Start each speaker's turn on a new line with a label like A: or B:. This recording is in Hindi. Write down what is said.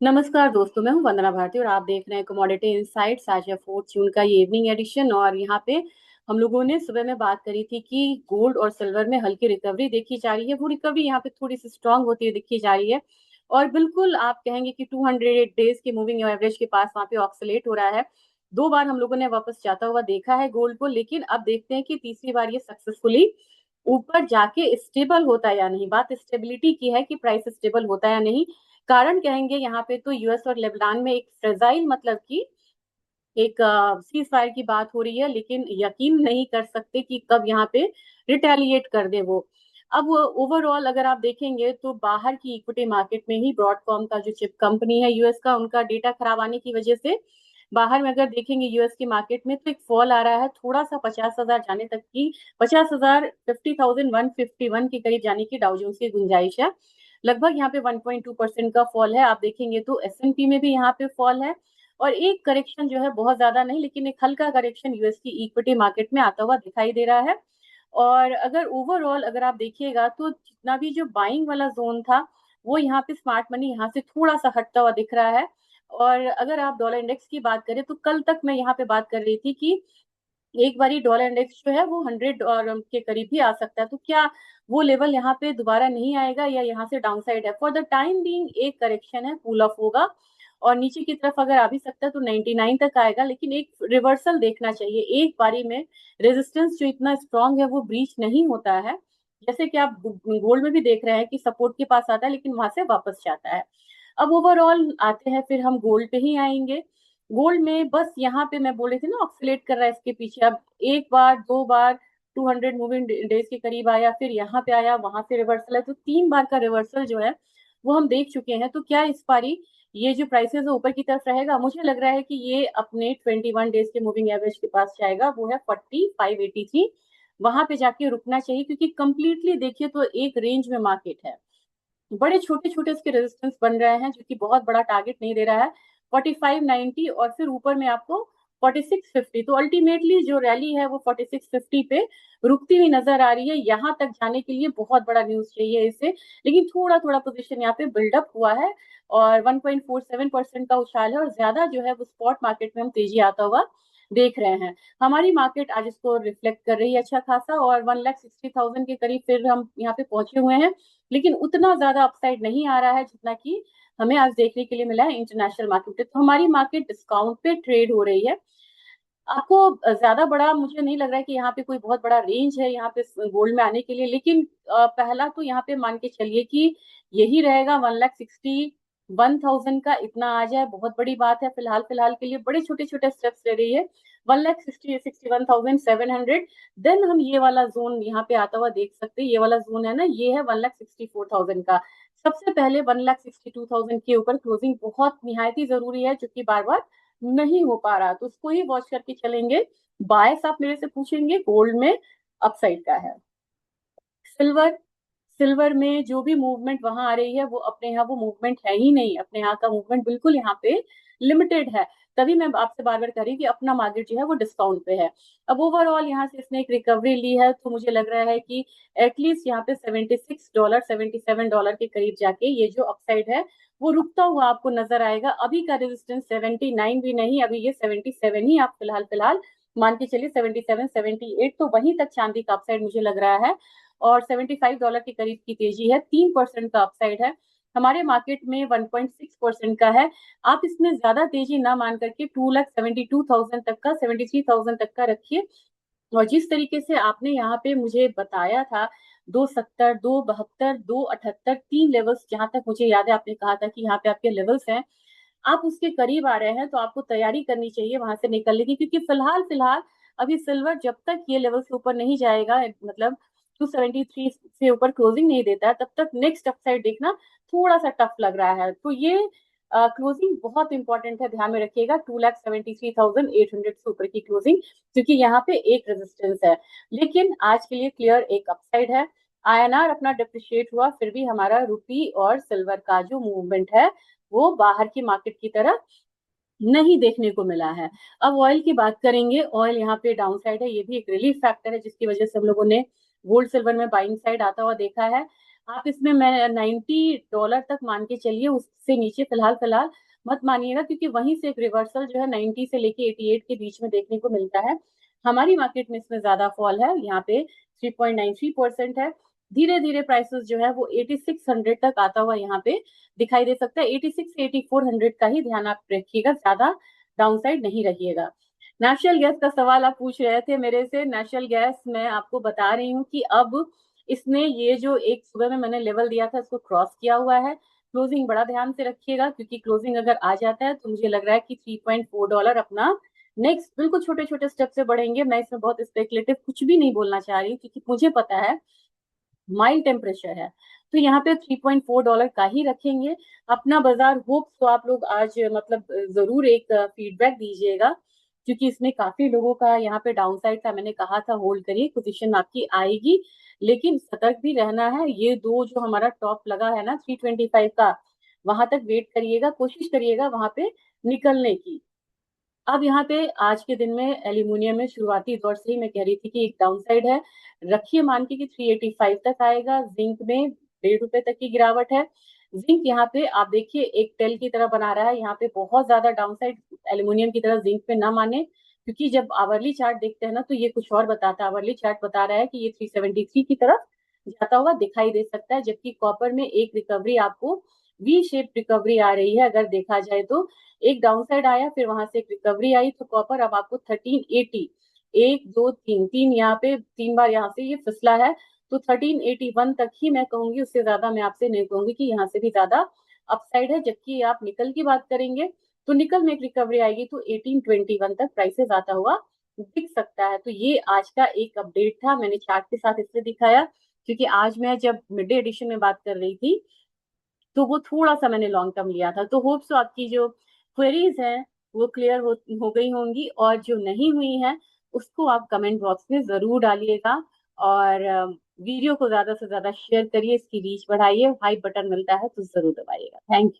A: नमस्कार दोस्तों, मैं हूं वंदना भारती और आप देख रहे हैं कमोडिटी इनसाइट्स। आज है 4 जून का ये इवनिंग एडिशन और यहाँ पे हम लोगों ने सुबह में बात करी थी कि गोल्ड और सिल्वर में हल्की रिकवरी देखी जा रही है। वो रिकवरी यहाँ पे थोड़ी सी स्ट्रांग होती हुई दिखी जा रही है और बिल्कुल आप कहेंगे कि 200 डेज की मूविंग एवरेज के पास वहाँ पे ऑक्सीलेट हो रहा है। 2 बार हम लोगों ने वापस जाता हुआ देखा है गोल्ड को, लेकिन अब देखते हैं कि तीसरी बार ये सक्सेसफुली ऊपर जाके स्टेबल होता है या नहीं। बात स्टेबिलिटी की है कि प्राइस स्टेबल होता है या नहीं। कारण कहेंगे यहाँ पे तो यूएस और लेबनान में एक फ्रेजाइल मतलब कि एक सीज फायर की बात हो रही है, लेकिन यकीन नहीं कर सकते कि कब यहाँ पे रिटेलिएट कर दे वो। अब ओवरऑल अगर आप देखेंगे तो बाहर की इक्विटी मार्केट में ही ब्रॉडकॉम का जो चिप कंपनी है यूएस का, उनका डेटा खराब आने की वजह से बाहर में अगर देखेंगे यूएस की मार्केट में तो एक फॉल आ रहा है थोड़ा सा 50,000 जाने तक की। 50,000 50,151 के करीब जाने की डाउ जोन्स की गुंजाइश है। लगभग यहाँ पे 1.2% का फॉल है। आप देखेंगे तो एसएनपी में भी यहाँ पे फॉल है और एक करेक्शन जो है बहुत ज्यादा नहीं लेकिन एक हल्का करेक्शन यूएस की इक्विटी मार्केट में आता हुआ दिखाई दे रहा है। और अगर ओवरऑल अगर आप देखिएगा तो जितना भी जो बाइंग वाला जोन था वो यहाँ पे स्मार्ट मनी यहाँ से थोड़ा सा हटता हुआ दिख रहा है। और अगर आप डॉलर इंडेक्स की बात करें तो कल तक मैं यहाँ पे बात कर रही थी कि एक बारी डॉलर इंडेक्स जो है वो 100 के करीब भी आ सकता है। तो क्या वो लेवल यहाँ पे दोबारा नहीं आएगा या यहाँ से डाउनसाइड है? फॉर द टाइम बीइंग एक करेक्शन है, कूल ऑफ होगा और नीचे की तरफ अगर आ भी सकता है तो 99 तक आएगा, लेकिन एक रिवर्सल देखना चाहिए। एक बारी में रेजिस्टेंस जो इतना स्ट्रांग है वो ब्रीच नहीं होता है। जैसे कि आप गोल्ड में भी देख रहे हैं कि सपोर्ट के पास आता है लेकिन वहां से वापस जाता है। अब ओवरऑल आते हैं, फिर हम गोल्ड पे ही आएंगे। गोल्ड में बस यहाँ पे मैं बोल रही थी ना ऑक्सीलेट कर रहा है इसके पीछे। अब एक बार 2 बार 200 मूविंग डेज के करीब आया, फिर यहाँ पे आया, वहां से रिवर्सल है, तो 3 बार का रिवर्सल जो है वो हम देख चुके हैं। तो क्या इस बारी ये जो प्राइसेस है ऊपर की तरफ रहेगा? मुझे लग रहा है कि ये अपने 21 डेज के मूविंग एवरेज के पास जाएगा, वो है 4583। वहां पे जाके रुकना चाहिए क्योंकि कंप्लीटली देखिए तो एक रेंज में मार्केट है। बड़े छोटे छोटे इसके रेजिस्टेंस बन रहे हैं जो कि बहुत बड़ा टारगेट नहीं दे रहा है। 4590 और फिर ऊपर में आपको 4650। तो अल्टीमेटली जो रैली है वो 4650 पे रुकती हुई नजर आ रही है। यहाँ तक जाने के लिए बहुत बड़ा न्यूज चाहिए इसे, लेकिन थोड़ा थोड़ा पोजीशन यहाँ पे बिल्डअप हुआ है और 1.47% का उछाल है और ज्यादा जो है वो स्पॉट मार्केट में हम तेजी आता हुआ देख रहे हैं। हमारी मार्केट आज इसको रिफ्लेक्ट कर रही है अच्छा खासा और 1,60,000 के करीब फिर हम यहाँ पे पहुंचे हुए हैं। लेकिन उतना ज्यादा अपसाइड नहीं आ रहा है जितना कि हमें आज देखने के लिए मिला है इंटरनेशनल मार्केट पे। तो हमारी मार्केट डिस्काउंट पे ट्रेड हो रही है। आपको ज्यादा बड़ा मुझे नहीं लग रहा है कि यहाँ पे कोई बहुत बड़ा रेंज है यहाँ पे गोल्ड में आने के लिए, लेकिन पहला तो यहाँ पे मान के चलिए कि यही रहेगा 1,61,000 का। इतना आ जाए बहुत बड़ी बात है। फिलहाल फिलहाल के लिए बड़े छोटे छोटे स्टेप्स ले रही है। 1,61,700। देन हम ये वाला जोन यहाँ पे आता हुआ देख सकते हैं। ये वाला जोन है ना, ये है 1,64,000 का। सबसे पहले 1,62,000 के ऊपर क्लोजिंग बहुत निहायती जरूरी है, जो कि बार बार नहीं हो पा रहा, तो उसको ही वॉच करके चलेंगे। बायस आप मेरे से पूछेंगे गोल्ड में अपसाइड का है। सिल्वर, सिल्वर में जो भी मूवमेंट वहां आ रही है वो अपने यहाँ वो मूवमेंट है ही नहीं। अपने यहाँ का मूवमेंट बिल्कुल यहाँ पे लिमिटेड है। तभी मैं आपसे बार बार कह रही कि अपना मार्केट जो है वो डिस्काउंट पे है। अब ओवरऑल यहाँ से इसने एक रिकवरी ली है तो मुझे लग रहा है कि एटलीस्ट यहाँ पे $76 $77 के करीब जाके ये जो अपसाइड है वो रुकता हुआ आपको नजर आएगा। अभी का रेजिस्टेंस 79 भी नहीं, अभी ये 77 ही आप फिलहाल फिलहाल मान के चलिए। 77 78 तो वहीं तक चांदी का अपसाइड मुझे लग रहा है और $75 के करीब की तेजी है। 3% का अपसाइड है। हमारे मार्केट में 1.6% का है। आप इसमें ज्यादा तेजी ना मान करके 2,72,000 तक का, 73,000 तक का रखिए। और जिस तरीके से आपने यहाँ पे मुझे बताया था 270 272 278 तीन लेवल्स, जहां तक मुझे याद है आपने कहा था कि यहाँ पे आपके लेवल्स हैं, आप उसके करीब आ रहे हैं तो आपको तैयारी करनी चाहिए वहां से निकलने की। क्योंकि फिलहाल फिलहाल अभी सिल्वर जब तक ये लेवल से ऊपर नहीं जाएगा, मतलब 273 से ऊपर क्लोजिंग नहीं देता है, तब तक नेक्स्ट अपसाइड देखना थोड़ा सा टफ लग रहा है। तो ये क्लोजिंग बहुत इंपॉर्टेंट है, ध्यान में रखिएगा। 2,73,800 से ऊपर की क्लोजिंग, क्योंकि यहाँ पे एक रेजिस्टेंस है। लेकिन आज के लिए क्लियर एक अपसाइड है। आईएनआर अपना डिप्रिशिएट हुआ, फिर भी हमारा रुपी और सिल्वर का जो मूवमेंट है वो बाहर की मार्केट की तरह नहीं देखने को मिला है। अब ऑयल की बात करेंगे। ऑयल यहाँ पे डाउन साइड है, ये भी एक रिलीफ फैक्टर है जिसकी वजह से हम लोगों ने गोल्ड सिल्वर में बाइंग साइड आता हुआ देखा है। आप इसमें मैं $90 तक मान के चलिए, उससे नीचे फिलहाल मत मानिएगा, क्योंकि वहीं से एक रिवर्सल जो है 90 से लेके 88 के बीच में देखने को मिलता है। हमारी मार्केट में इसमें ज्यादा फॉल है, यहाँ पे 3.93% है। धीरे धीरे प्राइसेस जो है वो 8600 तक आता हुआ यहाँ पे दिखाई दे सकता है। 86 से 8400 का ही ध्यान आप रखिएगा, ज्यादा डाउनसाइड नहीं रहिएगा। नेचुरल गैस का सवाल आप पूछ रहे थे मेरे से। नेचुरल गैस मैं आपको बता रही हूँ कि अब इसने ये जो एक सुबह में मैंने लेवल दिया था इसको क्रॉस किया हुआ है। क्लोजिंग बड़ा ध्यान से रखिएगा, क्योंकि क्लोजिंग अगर आ जाता है तो मुझे लग रहा है कि $3.4 अपना नेक्स्ट बिल्कुल छोटे छोटे स्टेप से बढ़ेंगे। मैं इसमें बहुत स्पेकुलेटिव कुछ भी नहीं बोलना चाह रही, क्योंकि मुझे पता है माइल्ड टेम्परेचर है। तो यहाँ पे $3.4 का ही रखेंगे अपना बाजार। होप तो आप लोग आज मतलब जरूर एक फीडबैक दीजिएगा, क्योंकि इसमें काफी लोगों का यहाँ पे डाउन साइड था। मैंने कहा था होल्ड करिए, पोजीशन आपकी आएगी, लेकिन सतर्क भी रहना है। ये दो जो हमारा टॉप लगा है ना 325 का, वहां तक वेट करिएगा, कोशिश करिएगा वहां पे निकलने की। अब यहाँ पे आज के दिन में एल्यूमिनियम में शुरुआती दौर से ही मैं कह रही थी कि एक डाउन साइड है, रखिए मान के कि 385 तक आएगा। जिंक में ₹1.5 तक की गिरावट है। जिंक यहाँ पे आप देखिए एक टेल की तरह बना रहा है, यहाँ पे बहुत ज्यादा डाउन साइड एल्यूमिनियम की तरह जिंक पे ना माने, क्योंकि जब आवरली चार्ट देखते हैं ना तो ये कुछ और बताता है। आवरली चार्ट बता रहा है कि ये 373 की तरफ जाता हुआ दिखाई दे सकता है, जबकि कॉपर में एक रिकवरी आपको वी शेप रिकवरी आ रही है। अगर देखा जाए तो एक डाउन साइड आया, फिर वहां से एक रिकवरी आई, तो कॉपर अब आपको 1380, एक दो तीन तीन यहाँ पे 3 बार यहाँ से ये फिसला है। तो 1381 तक ही मैं कहूंगी, उससे ज्यादा मैं आपसे नहीं कहूंगी कि यहाँ से भी ज्यादा अपसाइड है। जबकि आप निकल की बात करेंगे तो निकल में एक रिकवरी आएगी तो 1821 तक प्राइसेस आता हुआ दिख सकता है। तो ये आज का एक अपडेट था, मैंने चार्ट के साथ इसलिए दिखाया क्योंकि आज मैं जब मिड डे एडिशन में बात कर रही थी तो वो थोड़ा सा मैंने लॉन्ग टर्म लिया था। तो होप्स आपकी जो क्वेरीज हैं वो क्लियर हो गई होंगी, और जो नहीं हुई है उसको आप कमेंट बॉक्स में जरूर डालिएगा। और वीडियो को ज्यादा से ज्यादा शेयर करिए, इसकी रीच बढ़ाइए। हाई बटन मिलता है तो जरूर दबाइएगा। Thank you.